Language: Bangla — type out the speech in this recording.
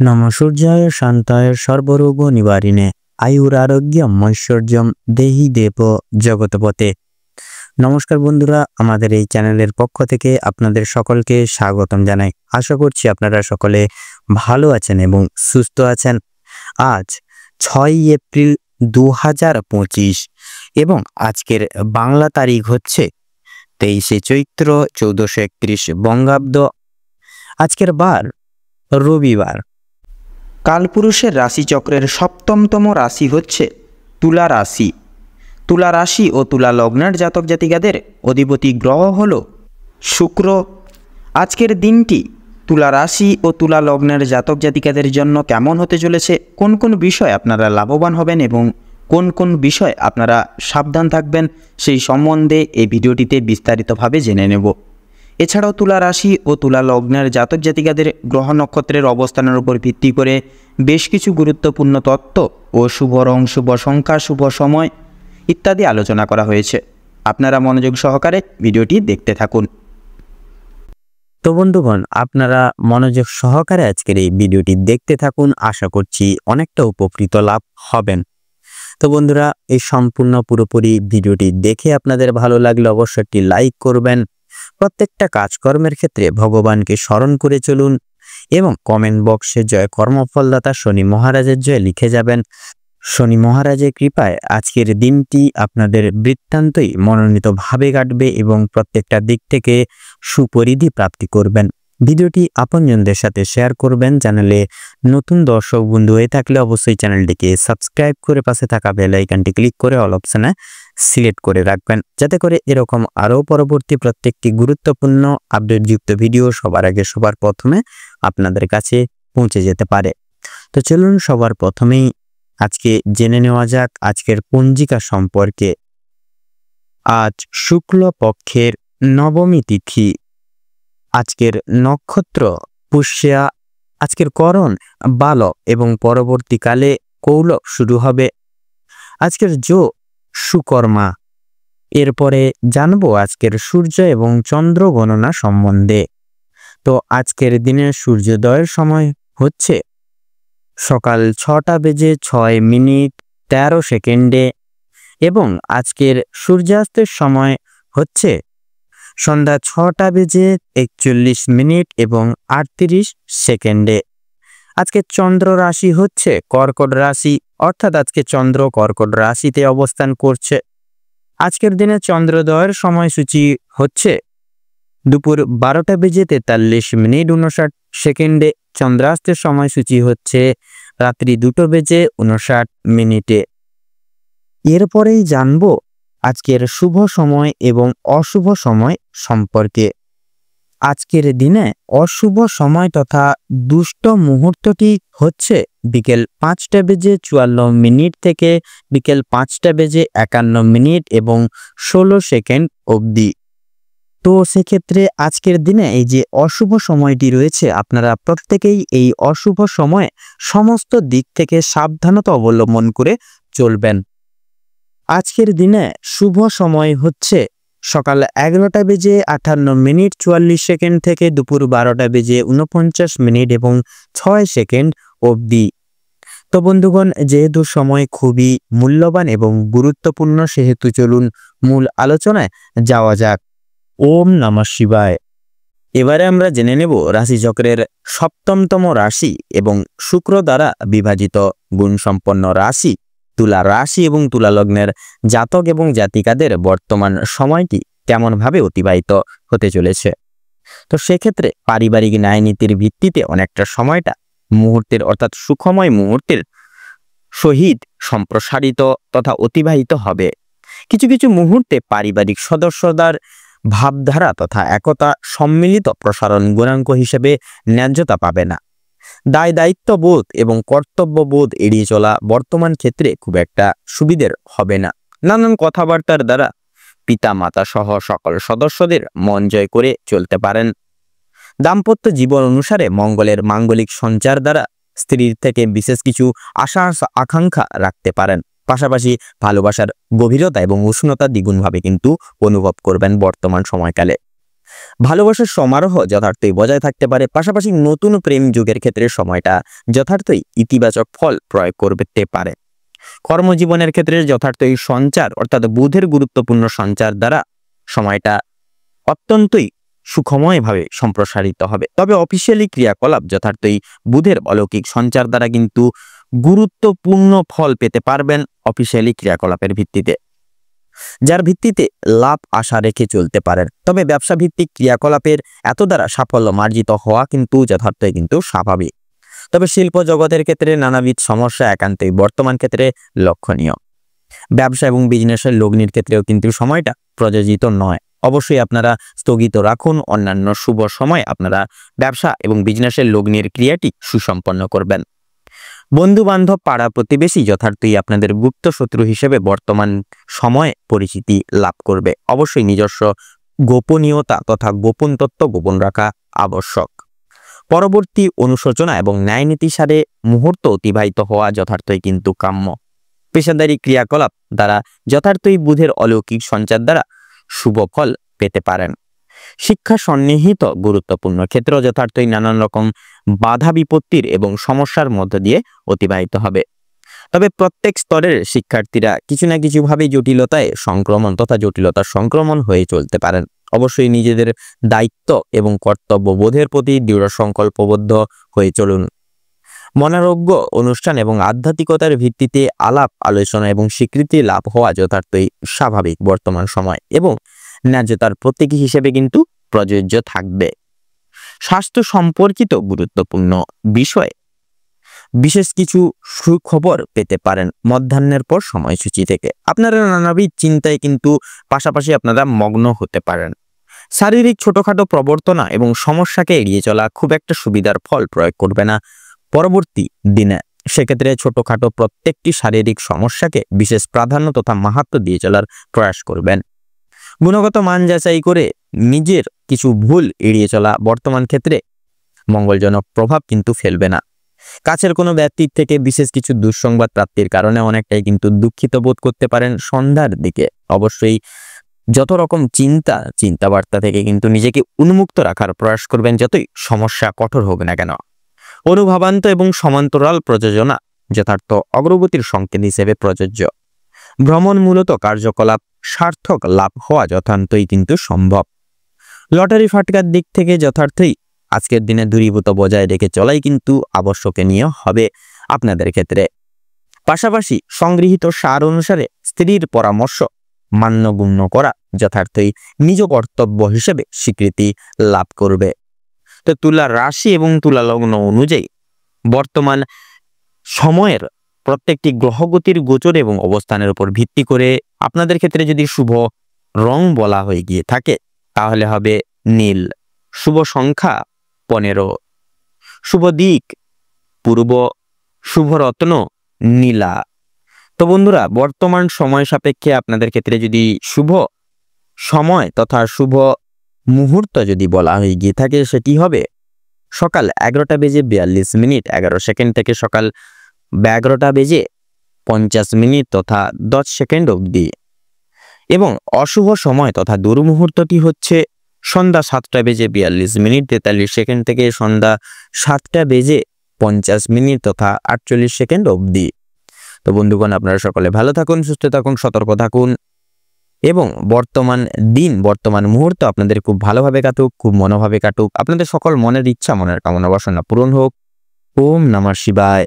নম সূর্যায় শান্তায় সর্বরোগ নিবারিণে আয়ুরারোগ্যম ঐশ্বর্যম দেহি দেব জগৎপতে। নমস্কার বন্ধুরা, আমাদের এই চ্যানেলের পক্ষ থেকে আপনাদের সকলকে স্বাগতম জানাই। আশা করছি আপনারা সকলে ভালো আছেন এবং সুস্থ আছেন। আজ 6 এপ্রিল 2025 এবং আজকের বাংলা তারিখ হচ্ছে 23 চৈত্র 1431 বঙ্গাব্দ। আজকের বার রবিবার। কালপুরুষের রাশিচক্রের সপ্তমতম রাশি হচ্ছে তুলা রাশি। তুলা রাশি ও তুলা লগ্নের জাতক জাতিকাদের অধিপতি গ্রহ হল শুক্র। আজকের দিনটি তুলা রাশি ও তুলা লগ্নের জাতক জাতিকাদের জন্য কেমন হতে চলেছে, কোন কোন বিষয় আপনারা লাভবান হবেন এবং কোন কোন বিষয় আপনারা সাবধান থাকবেন, সেই সম্বন্ধে এই ভিডিওটিতে বিস্তারিতভাবে জেনে নেব। এছাড়াও তুলা রাশি ও তুলা লগ্নের জাতক জাতিকাদের গ্রহ নক্ষত্রের অবস্থানের উপর ভিত্তি করে বেশ কিছু গুরুত্বপূর্ণ তত্ত্ব ও শুভ রং, শুভ সংখ্যা, শুভ সময় ইত্যাদি আলোচনা করা হয়েছে। আপনারা মনোযোগ সহকারে ভিডিওটি দেখতে থাকুন। তো বন্ধুগণ, আপনারা মনোযোগ সহকারে আজকের এই ভিডিওটি দেখতে থাকুন। আশা করছি অনেকটা উপকৃত লাভ হবেন। তো বন্ধুরা, এই সম্পূর্ণ পুরোপুরি ভিডিওটি দেখে আপনাদের ভালো লাগলে অবশ্যই একটি লাইক করবেন। প্রত্যেকটা কাজকর্মের ক্ষেত্রে ভগবানকে স্মরণ করে চলুন এবং কমেন্ট বক্সে জয় কর্মফলদাতা শনি মহারাজের জয় লিখে যাবেন। শনি মহারাজের কৃপায় আজকের দিনটি আপনাদের বৃত্তান্তই মনোনীতভাবে কাটবে এবং প্রত্যেকটা দিক থেকে সুপরিধি প্রাপ্তি করবেন। ভিডিওটি আপনজনদের সাথে শেয়ার করবেন। চ্যানেলে নতুন দর্শক বন্ধু হয়ে থাকলে অবশ্যই চ্যানেলটিকে সাবস্ক্রাইব করে পাশে থাকা বেল আইকনটি ক্লিক করে অল অপশনে সিলেক্ট করে রাখবেন, যাতে করে এরকম আরও পরবর্তী প্রত্যেকটি গুরুত্বপূর্ণ আপডেটযুক্ত ভিডিও সবার আগে সবার প্রথমে আপনাদের কাছে পৌঁছে যেতে পারে। তো চলুন সবার প্রথমেই আজকে জেনে নেওয়া যাক আজকের পঞ্জিকা সম্পর্কে। আজ শুক্ল পক্ষের নবমী তিথি, আজকের নক্ষত্র পুষ্যা, আজকের করণ বাল এবং পরবর্তীকালে কৌলক শুরু হবে। আজকের যোগ সুকর্মা। এরপরে জানবো আজকের সূর্য এবং চন্দ্র গণনা সম্বন্ধে। তো আজকের দিনে সূর্যোদয়ের সময় হচ্ছে সকাল 6:06 এবং আজকের সূর্যাস্তের সময় হচ্ছে সন্ধ্যা 6:41 এবং 38 আজকে চন্দ্র রাশি হচ্ছে কর্কট রাশি, অর্থাৎ আজকে চন্দ্র কর্কট রাশিতে অবস্থান করছে। আজকের দিনে চন্দ্রোদয়ের সময়সূচি হচ্ছে দুপুর 12:43 চন্দ্রাস্তের সময়সূচি হচ্ছে রাত্রি 2:59। এরপরেই জানবো আজকের শুভ সময় এবং অশুভ সময় সম্পর্কে। আজকের দিনে অশুভ সময় তথা দুষ্ট মুহূর্তটি হচ্ছে বিকেল 5:54 থেকে বিকেল 5:51 এবং 16 অবধি। তো সেক্ষেত্রে আজকের দিনে এই যে অশুভ সময়টি রয়েছে, আপনারা প্রত্যেকেই এই অশুভ সময়ে সমস্ত দিক থেকে সাবধানতা অবলম্বন করে চলবেন। আজকের দিনে শুভ সময় হচ্ছে সকাল 11:58 থেকে দুপুর 12:49 এবং 6 অবধি। তো বন্ধুগণ, যেহেতু সময় খুবই মূল্যবান এবং গুরুত্বপূর্ণ, সেহেতু চলুন মূল আলোচনায় যাওয়া যাক। ওম নমঃ শিবায়। এবারে আমরা জেনে নেব রাশিচক্রের সপ্তমতম রাশি এবং শুক্র দ্বারা বিভাজিত গুণসম্পন্ন রাশি তুলা রাশি এবং তুলা লগ্নের জাতক এবং জাতিকাদের বর্তমান সময়টি কেমনভাবে অতিবাহিত হতে চলেছে। তো সেক্ষেত্রে পারিবারিক ন্যায় নীতির ভিত্তিতে অনেকটা সময়টা মুহূর্তের অর্থাৎ সুখময় মুহূর্তের সহিত সম্প্রসারিত তথা অতিবাহিত হবে। কিছু কিছু মুহূর্তে পারিবারিক সদস্যদের ভাবধারা তথা একতা সম্মিলিত প্রসারণ গুণাঙ্ক হিসেবে ন্যায্যতা পাবে না। দায় দায়িত্ববোধ এবং কর্তব্যবোধ এড়িয়ে চলা বর্তমান ক্ষেত্রে খুব একটা সুবিধের হবে না। নানান কথাবার্তার দ্বারা পিতা মাতা সহ সকল সদস্যদের মন জয় করে চলতে পারেন। দাম্পত্য জীবন অনুসারে মঙ্গলের মাঙ্গলিক সঞ্চার দ্বারা স্ত্রীর থেকে বিশেষ কিছু আশা আকাঙ্ক্ষা রাখতে পারেন। পাশাপাশি ভালোবাসার গভীরতা এবং উষ্ণতা দ্বিগুণভাবে কিন্তু অনুভব করবেন বর্তমান সময়কালে। ভালোবাসার সমারোহ যথার্থই বজায় থাকতে পারে। পাশাপাশি নতুন প্রেম যুগের ক্ষেত্রে সময়টা যথার্থই ইতিবাচক ফল প্রয়োগ করতে পারে। কর্মজীবনের ক্ষেত্রে যথার্থই সঞ্চার অর্থাৎ বুধের গুরুত্বপূর্ণ সঞ্চার দ্বারা সময়টা অত্যন্তই সুখময়ভাবে সম্প্রসারিত হবে। তবে অফিসিয়ালি ক্রিয়াকলাপ যথার্থই বুধের অলৌকিক সঞ্চার দ্বারা কিন্তু গুরুত্বপূর্ণ ফল পেতে পারবেন অফিসিয়ালি ক্রিয়াকলাপের ভিত্তিতে, যার ভিত্তিতে লাভ আশা রেখে চলতে পারেন। তবে ব্যবসা ভিত্তিক ক্রিয়াকলাপের এত দ্বারা সাফল্য মার্জিত হওয়া কিন্তু যথার্থই কিন্তু স্বাভাবিক। তবে শিল্প জগতের ক্ষেত্রে নানাবিধ সমস্যা একান্তই বর্তমান ক্ষেত্রে লক্ষণীয়। ব্যবসা এবং বিজনেসের লগ্নির ক্ষেত্রেও কিন্তু সময়টা প্রযোজিত নয়। অবশ্যই আপনারা স্থগিত রাখুন। অন্যান্য শুভ সময় আপনারা ব্যবসা এবং বিজনেসের লগ্নির ক্রিয়াটি সুসম্পন্ন করবেন। বন্ধু বান্ধব পাড়া প্রতিবেশী যথার্থই আপনাদের গুপ্ত শত্রু হিসেবে বর্তমান সময়ে পরিচিতি লাভ করবে। অবশ্যই নিজস্ব গোপনীয়তা তথা গোপন তথ্য গোপন রাখা আবশ্যক। পরবর্তী অনুশোচনা এবং ন্যায়নীতি সারে মুহূর্ত অতিবাহিত হওয়া যথার্থই কিন্তু কাম্য। পেশাদারি ক্রিয়াকলাপ দ্বারা যথার্থই বুধের অলৌকিক সঞ্চার দ্বারা শুভ ফল পেতে পারেন। শিক্ষা সন্নিহিত গুরুত্বপূর্ণ ক্ষেত্র যথার্থই নানান রকম বাধা বিপত্তির এবং সমস্যার মধ্য দিয়ে অতিবাহিত হবে। তবে প্রত্যেক স্তরের শিক্ষার্থীরা কিছু না কিছুভাবে জটিলতার সংক্রমণ হয়ে চলতে পারেন। অবশ্যই নিজেদের দায়িত্ব এবং কর্তব্যবোধের প্রতি দৃঢ় সংকল্পবদ্ধ হয়ে চলুন। মনোরোগ্য অনুষ্ঠান এবং আধ্যাত্মিকতার ভিত্তিতে আলাপ আলোচনা এবং স্বীকৃতি লাভ হওয়া যথার্থই স্বাভাবিক বর্তমান সময় এবং ন্যায্যতার প্রতীকী হিসেবে কিন্তু প্রযোজ্য থাকবে। স্বাস্থ্য সম্পর্কিত গুরুত্বপূর্ণ বিষয়ে বিশেষ কিছু সুখবর পেতে পারেন মধ্যাহ্নের পর সময়সূচি থেকে। আপনারা নানাবিধ চিন্তায় কিন্তু পাশাপাশি আপনারা মগ্ন হতে পারেন। শারীরিক ছোটখাটো প্রবর্তনা এবং সমস্যাকে এড়িয়ে চলা খুব একটা সুবিধার ফল প্রয়োগ করবে না পরবর্তী দিনে। সেক্ষেত্রে ছোটখাটো প্রত্যেকটি শারীরিক সমস্যাকে বিশেষ প্রাধান্য তথা মাহাত্ম্য দিয়ে চলার প্রয়াস করবেন। গুণগত মান যাচাই করে নিজের কিছু ভুল এড়িয়ে চলা বর্তমান ক্ষেত্রে মঙ্গলজনক প্রভাব কিন্তু ফেলবে না। কাছের কোনো ব্যক্তির থেকে বিশেষ কিছু দুঃসংবাদ প্রাপ্তির কারণে অনেকটাই কিন্তু দুঃখিত বোধ করতে পারেন সন্ধ্যার দিকে। অবশ্যই যত রকম চিন্তাবার্তা থেকে কিন্তু নিজেকে উন্মুক্ত রাখার প্রয়াস করবেন, যতই সমস্যা কঠোর হোক না কেন। অনুভাবান্ত এবং সমান্তরাল প্রযোজনা যথার্থ অগ্রগতির সংকেত হিসেবে প্রযোজ্য। ভ্রমণমূলত কার্যকলাপ সার্থক লাভ হওয়া যথার্থই কিন্তু সম্ভব। লটারি ফাটকার দিক থেকে যথার্থই আজকের দিনে দূরীভূত বজায় রেখে চলাই কিন্তু আবশ্যকনীয় হবে আপনাদের ক্ষেত্রে। পাশাপাশি সংগৃহীত সার অনুসারে স্ত্রীর পরামর্শ মান্যগণ্য করা যথার্থই নিজ কর্তব্য হিসেবে স্বীকৃতি লাভ করবে। তো তুলা রাশি এবং তুলা লগ্ন অনুযায়ী বর্তমান সময়ের প্রত্যেকটি গ্রহগতির গোচর এবং অবস্থানের উপর ভিত্তি করে আপনাদের ক্ষেত্রে যদি শুভ রং বলা হয়ে গিয়ে থাকে তাহলে হবে নীল। শুভ সংখ্যা 15, শুভ দিক পূর্ব, শুভ রত্ন নীলা। তো বন্ধুরা, বর্তমান সময় সাপেক্ষে আপনাদের ক্ষেত্রে যদি শুভ সময় তথা শুভ মুহূর্ত যদি বলা হয়ে গিয়ে থাকে সেটি হবে সকাল 11:42 থেকে সকাল 11:50 তথা 10 অবধি, এবং অশুভ সময় তথা দুর্মুহূর্তটি হচ্ছে সন্ধ্যা 7:42 থেকে সন্ধ্যা 7:50 তথা 48 অবধি। তো বন্ধুগণ, আপনারা সকলে ভালো থাকুন, সুস্থ থাকুন, সতর্ক থাকুন এবং বর্তমান মুহূর্ত আপনাদের খুব ভালোভাবে কাটুক, খুব মনোভাবে কাটুক। আপনাদের সকল মনের ইচ্ছা মনের কামনা বাসনা পূরণ হোক। ওম নমঃ শিবায়।